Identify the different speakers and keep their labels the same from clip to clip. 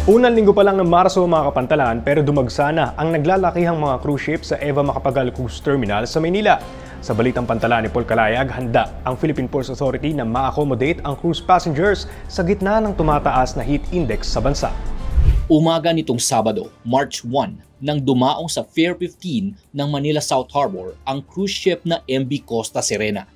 Speaker 1: Unang linggo pa lang ng Marso mga kapantalan pero dumagsa na ang naglalakihang mga cruise ship sa Eva Macapagal Cruise Terminal sa Maynila. Sa balitang pantalan ni Paul Calayag, handa ang Philippine Ports Authority na ma-accommodate ang cruise passengers sa gitna ng tumataas na heat index sa bansa.
Speaker 2: Umaga nitong Sabado, March 1, nang dumaong sa Fair 15 ng Manila South Harbor ang cruise ship na MV Costa Serena.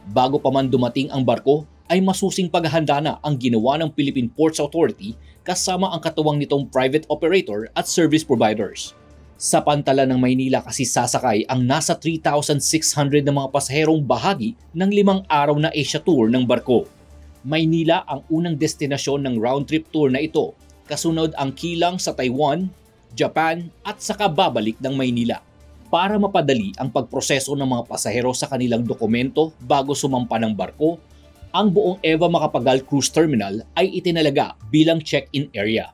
Speaker 2: Bago pa man dumating ang barko, ay masusing paghahanda na ang ginawa ng Philippine Ports Authority kasama ang katuwang nitong private operator at service providers. Sa pantalan ng Maynila kasi sasakay ang nasa 3,600 na mga pasaherong bahagi ng 5 araw na Asia Tour ng barko. Maynila ang unang destinasyon ng round-trip tour na ito, kasunod ang kilang sa Taiwan, Japan at saka babalik ng Maynila. Para mapadali ang pagproseso ng mga pasahero sa kanilang dokumento bago sumampa ng barko, ang buong Eva Macapagal Cruise Terminal ay itinalaga bilang check-in area.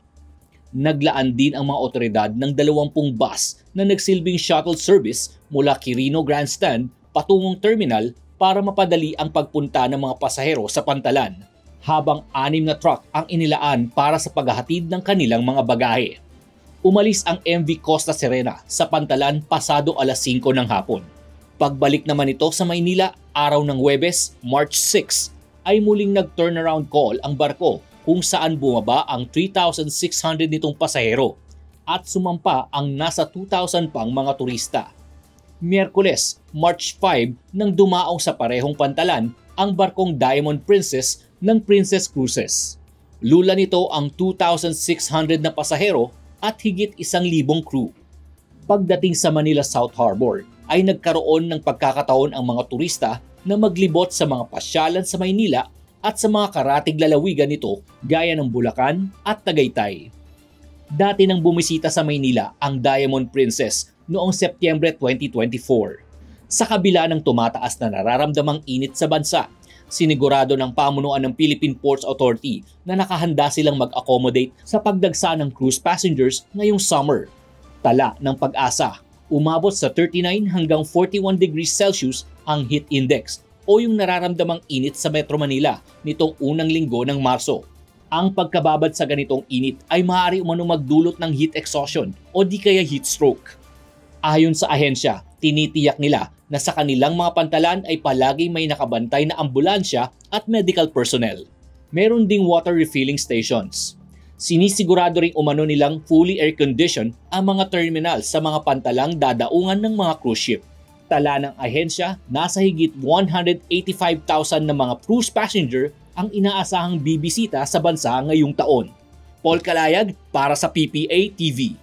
Speaker 2: Naglaan din ang mga otoridad ng 20 bus na nagsilbing shuttle service mula Quirino Grandstand patungong terminal para mapadali ang pagpunta ng mga pasahero sa pantalan, habang 6 na truck ang inilaan para sa paghahatid ng kanilang mga bagahe. Umalis ang MV Costa Serena sa pantalan pasado alas 5 ng hapon. Pagbalik naman ito sa Maynila araw ng Huwebes, March 6, ay muling nag-turnaround call ang barko kung saan bumaba ang 3,600 nitong pasahero at sumampa ang nasa 2,000 pang mga turista. Miyerkules, March 5, nang dumaong sa parehong pantalan ang barkong Diamond Princess ng Princess Cruises. Lula nito ang 2,600 na pasahero at higit 1,000 crew. Pagdating sa Manila South Harbor ay nagkaroon ng pagkakataon ang mga turista na maglibot sa mga pasyalan sa Maynila at sa mga karatig lalawigan nito gaya ng Bulacan at Tagaytay. Dati nang bumisita sa Maynila ang Diamond Princess noong Setyembre 2024. Sa kabila ng tumataas na nararamdamang init sa bansa, sinigurado ng pamunuan ng Philippine Ports Authority na nakahanda silang mag-accommodate sa pagdagsa ng cruise passengers ngayong summer. Tala ng Pag-asa, umabot sa 39 hanggang 41 degrees Celsius ang heat index o yung nararamdamang init sa Metro Manila nitong unang linggo ng Marso. Ang pagkababad sa ganitong init ay maaari umanong magdulot ng heat exhaustion o di kaya heat stroke. Ayon sa ahensya, tinitiyak nila na sa kanilang mga pantalan ay palaging may nakabantay na ambulansya at medical personnel. Meron ding water refilling stations. Sinisigurado ring umano nilang fully air-conditioned ang mga terminal sa mga pantalang dadaungan ng mga cruise ship. Tala ng ahensya, nasa higit 185,000 na mga cruise passenger ang inaasahang bibisita sa bansa ngayong taon. Paul Calayag para sa PPA TV.